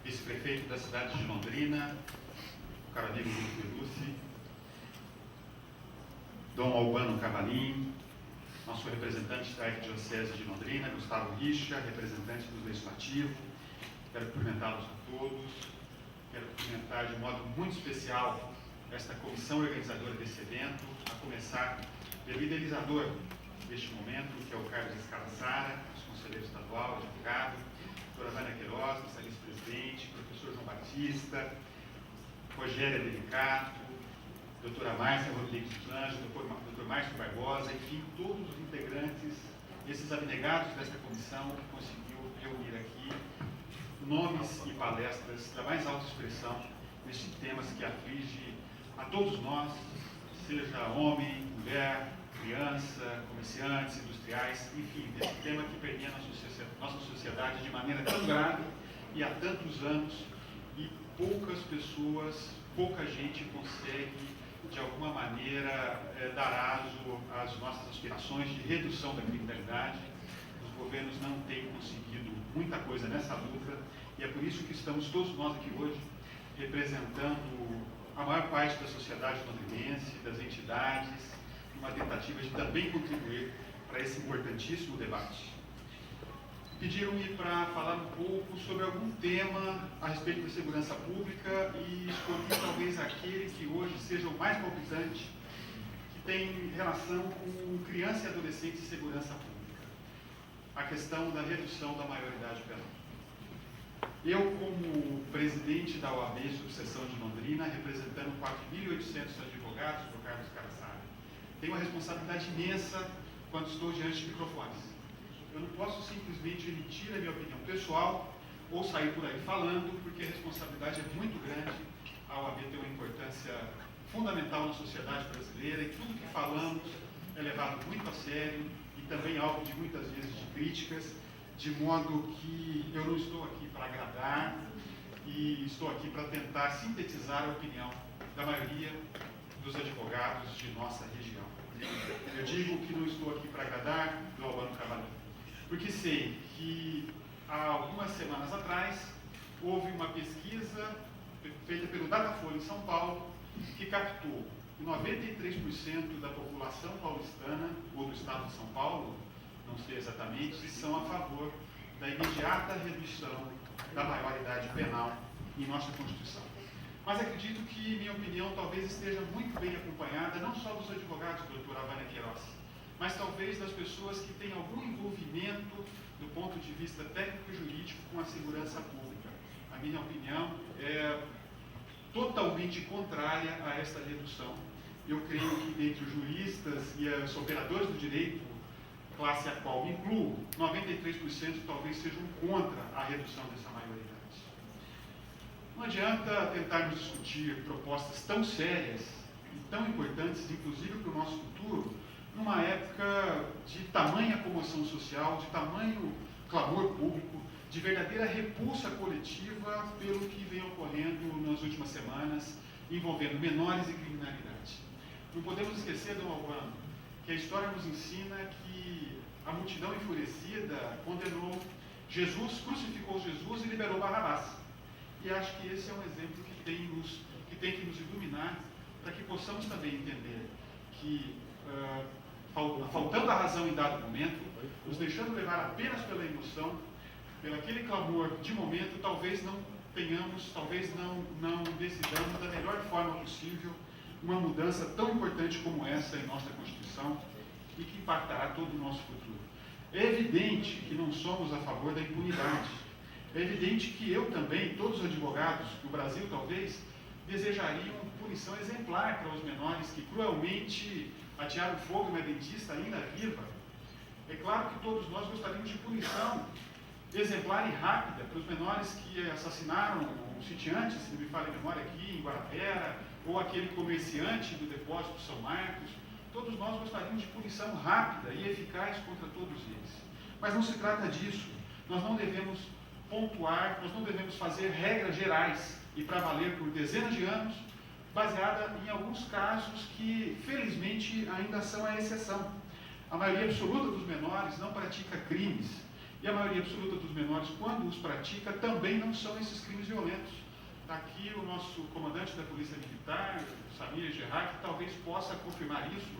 vice-prefeito da cidade de Londrina, o caro amigo Luiz Belucci, Dom Albano Cavalim, nosso representante da Arquidiocese de Londrina, Gustavo Richa, representante do Legislativo. Quero cumprimentá-los a todos. Quero cumprimentar de modo muito especial esta comissão organizadora desse evento, a começar pelo idealizador deste momento, que é o Carlos Escalassara, nosso conselheiro estadual, advogado, doutora Vânia Queiroz, nossa vice-presidente, professor João Batista, Rogéria Delicato, doutora Márcia Rodrigues dos Anjos, doutor Márcio Barbosa, enfim, todos os integrantes, esses abnegados desta comissão que conseguiu reunir aqui nomes e palestras da mais alta expressão nestes temas que aflige a todos nós, seja homem, mulher, criança, comerciantes, industriais, enfim, esse tema que permeia nossa sociedade de maneira tão grave e há tantos anos, e poucas pessoas, pouca gente consegue de alguma maneira dar aso às nossas aspirações de redução da criminalidade. Os governos não têm conseguido muita coisa nessa luta, e é por isso que estamos todos nós aqui hoje representando a maior parte da sociedade londrinense, das entidades, numa tentativa de também contribuir para esse importantíssimo debate. Pediram-me para falar um pouco sobre algum tema a respeito da segurança pública e escolhi talvez aquele que hoje seja o mais palpitante, que tem relação com criança e adolescente e segurança pública. A questão da redução da maioridade penal. Eu, como presidente da OAB Subseção de Londrina, representando 4.800 advogados do Carlos Escalassara, tenho uma responsabilidade imensa quando estou diante de microfones. Eu não posso simplesmente emitir a minha opinião pessoal ou sair por aí falando, porque a responsabilidade é muito grande. A OAB tem uma importância fundamental na sociedade brasileira e tudo que falamos é levado muito a sério e também alvo de muitas vezes de críticas, de modo que eu não estou aqui para agradar e estou aqui para tentar sintetizar a opinião da maioria dos advogados de nossa região. Eu digo que não estou aqui para agradar do Albano Cavalim, porque sei que há algumas semanas atrás houve uma pesquisa feita pelo Datafolha em São Paulo que captou que 93% da população paulistana, ou do estado de São Paulo, não sei exatamente, são a favor da imediata redução da maioridade penal em nossa Constituição. Mas acredito que minha opinião talvez esteja muito bem acompanhada, não só dos advogados, doutora Vânia Queiroz, mas talvez das pessoas que têm algum envolvimento do ponto de vista técnico e jurídico com a segurança pública. A minha opinião é totalmente contrária a esta redução. Eu creio que dentre os juristas e os operadores do direito, classe a qual me incluo, 93% talvez sejam contra a redução dessa maioridade. Não adianta tentarmos discutir propostas tão sérias e tão importantes, inclusive para o nosso futuro, numa época de tamanha comoção social, de tamanho clamor público, de verdadeira repulsa coletiva pelo que vem ocorrendo nas últimas semanas, envolvendo menores e criminalidade. Não podemos esquecer, Dom Albano, que a história nos ensina que a multidão enfurecida condenou Jesus, crucificou Jesus e liberou Barrabás. E acho que esse é um exemplo que tem que nos iluminar para que possamos também entender que, faltando a razão em dado momento, nos deixando levar apenas pela emoção, pelo aquele clamor de momento, talvez não tenhamos, talvez não decidamos da melhor forma possível uma mudança tão importante como essa em nossa Constituição e que impactará todo o nosso futuro. É evidente que não somos a favor da impunidade. É evidente que eu também, todos os advogados do Brasil talvez, desejariam punição exemplar para os menores que cruelmente atearam fogo em uma dentista ainda viva. É claro que todos nós gostaríamos de punição exemplar e rápida para os menores que assassinaram um sitiante, se não me falha a memória, aqui em Guarapera, ou aquele comerciante do depósito São Marcos. Todos nós gostaríamos de punição rápida e eficaz contra todos eles. Mas não se trata disso. Nós não devemos pontuar, nós não devemos fazer regras gerais e para valer por dezenas de anos, baseada em alguns casos que, felizmente, ainda são a exceção. A maioria absoluta dos menores não pratica crimes E a maioria absoluta dos menores, quando os pratica, também não são esses crimes violentos. Está aqui o nosso comandante da Polícia Militar, Samir Gerard, que talvez possa confirmar isso.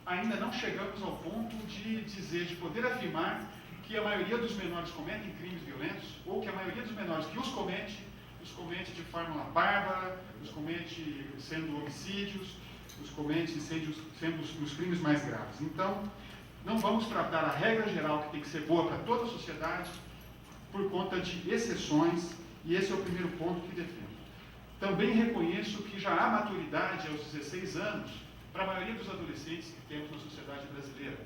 Ainda não chegamos ao ponto de dizer, de poder afirmar que a maioria dos menores cometem crimes violentos, ou que a maioria dos menores que os comete de forma bárbara, os comete sendo homicídios, os comete sendo os crimes mais graves. Então, não vamos tratar a regra geral que tem que ser boa para toda a sociedade por conta de exceções, e esse é o primeiro ponto que defendo. Também reconheço que já há maturidade aos 16 anos para a maioria dos adolescentes que temos na sociedade brasileira.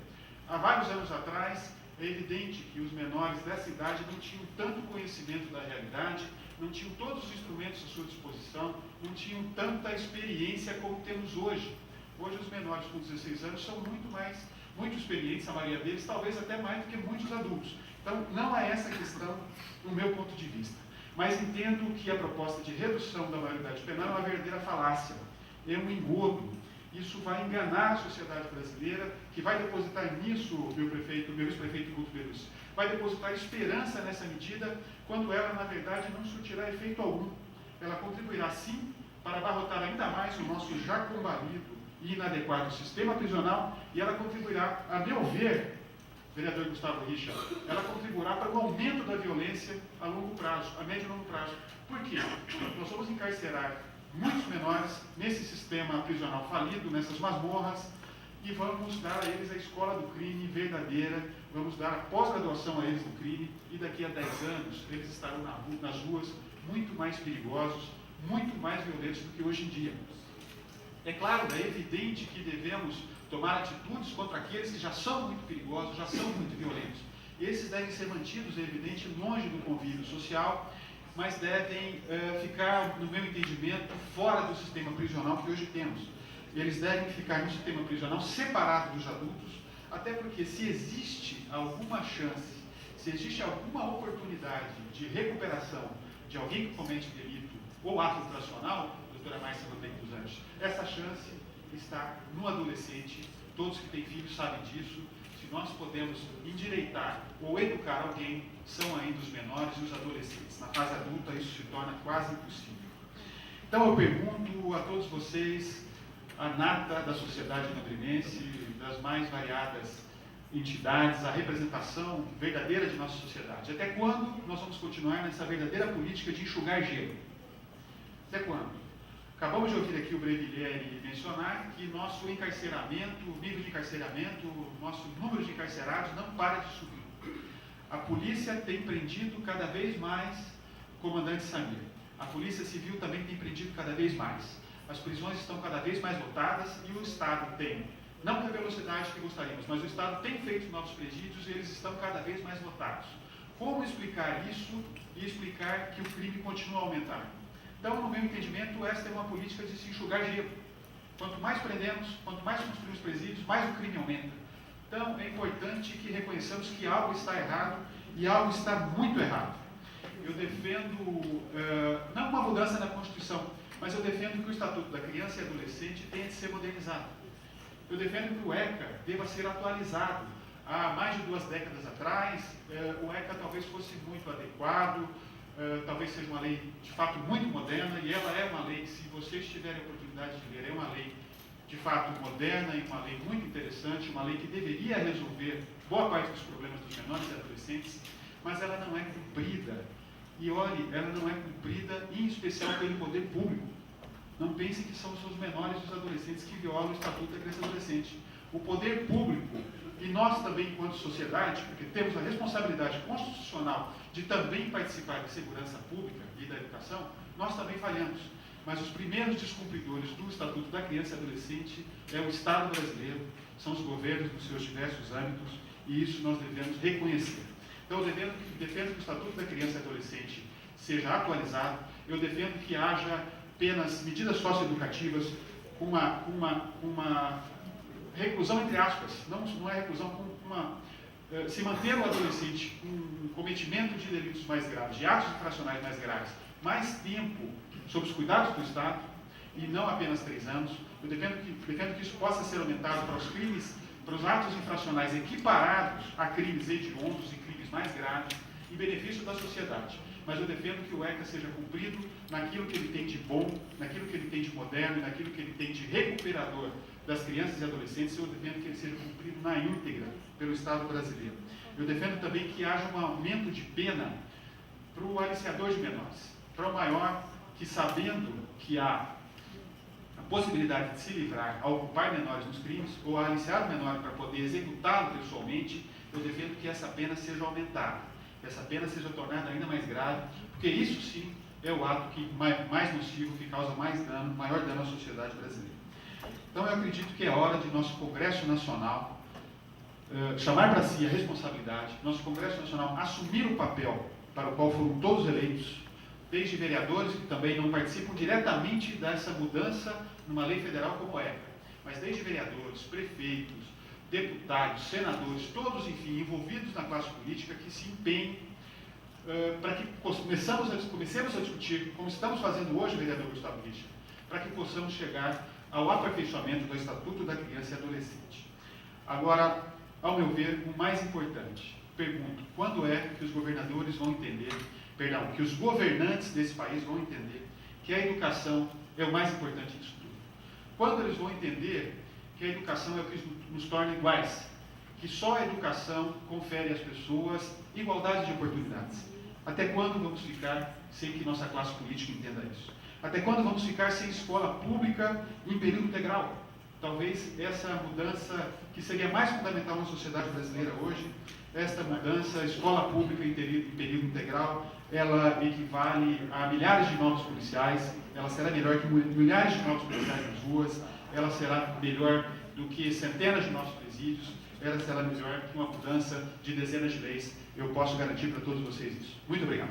Há vários anos atrás, é evidente que os menores dessa idade não tinham tanto conhecimento da realidade, não tinham todos os instrumentos à sua disposição, não tinham tanta experiência como temos hoje. Hoje os menores com 16 anos são muito experientes, a maioria deles, talvez até mais do que muitos adultos. Então, não é essa a questão no meu ponto de vista. Mas entendo que a proposta de redução da maioridade penal é uma verdadeira falácia, é um engodo. Isso vai enganar a sociedade brasileira, que vai depositar nisso, meu ex-prefeito Guto Berussi, vai depositar esperança nessa medida, quando ela, na verdade, não surtirá efeito algum. Ela contribuirá, sim, para abarrotar ainda mais o nosso já combalido e inadequado sistema prisional, e ela contribuirá, a meu ver, vereador Gustavo Richa, ela contribuirá para o aumento da violência a longo prazo, a médio e longo prazo. Por quê? Nós vamos encarcerar muitos menores nesse sistema prisional falido, nessas masmorras, e vamos dar a eles a escola do crime verdadeira, vamos dar a pós-graduação a eles do crime, e daqui a 10 anos eles estarão nas ruas muito mais perigosos, muito mais violentos do que hoje em dia. É claro, é evidente que devemos tomar atitudes contra aqueles que já são muito perigosos, já são muito violentos. Esses devem ser mantidos, é evidente, longe do convívio social, mas devem ficar, no meu entendimento, fora do sistema prisional que hoje temos. Eles devem ficar no sistema prisional separado dos adultos, até porque se existe alguma chance, se existe alguma oportunidade de recuperação de alguém que comete delito ou ato infracional, doutora Márcia Rodrigues dos Anjos, essa chance está no adolescente. Todos que têm filhos sabem disso. Se nós podemos endireitar ou educar alguém, são ainda os menores e os adolescentes. Na fase adulta, isso se torna quase impossível. Então, eu pergunto a todos vocês, a nata da sociedade nordrinense, das mais variadas entidades, a representação verdadeira de nossa sociedade. Até quando nós vamos continuar nessa verdadeira política de enxugar gelo? Até quando? Acabamos de ouvir aqui o Brevillieri mencionar que nosso encarceramento, o nível de encarceramento, nosso número de encarcerados não para de subir. A polícia tem prendido cada vez mais o comandante Samir. A polícia civil também tem prendido cada vez mais. As prisões estão cada vez mais lotadas e o Estado tem, não com a velocidade que gostaríamos, mas o Estado tem feito novos presídios e eles estão cada vez mais lotados. Como explicar isso e explicar que o crime continua a aumentar? Então, no meu entendimento, esta é uma política de se enxugar gelo. Quanto mais prendemos, quanto mais construímos presídios, mais o crime aumenta. Então, é importante que reconheçamos que algo está errado e algo está muito errado. Eu defendo, não uma mudança na Constituição, mas eu defendo que o Estatuto da Criança e Adolescente tenha de ser modernizado. Eu defendo que o ECA deva ser atualizado. Há mais de 2 décadas atrás, o ECA talvez fosse muito adequado, talvez seja uma lei de fato muito moderna, e ela é uma lei que, se vocês tiverem a oportunidade de ler, é uma lei de fato moderna e uma lei muito interessante, uma lei que deveria resolver boa parte dos problemas dos menores e adolescentes, mas ela não é cumprida. E olhe, ela não é cumprida em especial pelo poder público. Não pensem que são os menores e os adolescentes que violam o Estatuto da Criança e Adolescente. O poder público, e nós também enquanto sociedade, porque temos a responsabilidade constitucional de também participar da segurança pública e da educação, nós também falhamos. Mas os primeiros descumpridores do Estatuto da Criança e Adolescente é o Estado brasileiro, são os governos nos seus diversos âmbitos, e isso nós devemos reconhecer. Então, eu defendo que o Estatuto da Criança e Adolescente seja atualizado, eu defendo que haja apenas medidas socioeducativas com uma reclusão, entre aspas, não é reclusão, se manter o adolescente com um cometimento de delitos mais graves, de atos infracionais mais graves, mais tempo sob os cuidados do Estado, e não apenas 3 anos. Eu defendo que isso possa ser aumentado para os crimes para os atos infracionais equiparados a crimes hediondos e crimes mais graves, em benefício da sociedade. Mas eu defendo que o ECA seja cumprido naquilo que ele tem de bom, naquilo que ele tem de moderno, naquilo que ele tem de recuperador das crianças e adolescentes. Eu defendo que ele seja cumprido na íntegra pelo Estado brasileiro. Eu defendo também que haja um aumento de pena para o aliciador de menores, para o maior que, sabendo que há a possibilidade de se livrar a ocupar menores nos crimes, ou a aliciar o menor para poder executá-lo pessoalmente, eu defendo que essa pena seja aumentada, que essa pena seja tornada ainda mais grave, porque isso sim é o ato que mais nocivo, que causa mais dano, maior dano à sociedade brasileira. Então eu acredito que é hora de nosso Congresso Nacional chamar para si a responsabilidade, nosso Congresso Nacional assumir o papel para o qual foram todos eleitos, desde vereadores que também não participam diretamente dessa mudança numa lei federal como é, mas desde vereadores, prefeitos, deputados, senadores, todos, enfim, envolvidos na classe política, que se empenhem para que comecemos a discutir, como estamos fazendo hoje, vereador Gustavo Richa, para que possamos chegar ao aperfeiçoamento do Estatuto da Criança e Adolescente. Agora, ao meu ver, o mais importante, pergunto, quando é que os governadores vão entender, que os governantes desse país vão entender que a educação é o mais importante disso tudo? Quando eles vão entender que a educação é o que nos torna iguais, que só a educação confere às pessoas igualdade de oportunidades? Até quando vamos ficar sem que nossa classe política entenda isso? Até quando vamos ficar sem escola pública em período integral? Talvez essa mudança que seria mais fundamental na sociedade brasileira hoje, esta mudança, escola pública em período integral, ela equivale a milhares de novos policiais, ela será melhor que milhares de novos policiais nas ruas, ela será melhor do que centenas de novos presídios, ela será melhor que uma mudança de dezenas de leis. Eu posso garantir para todos vocês isso. Muito obrigado.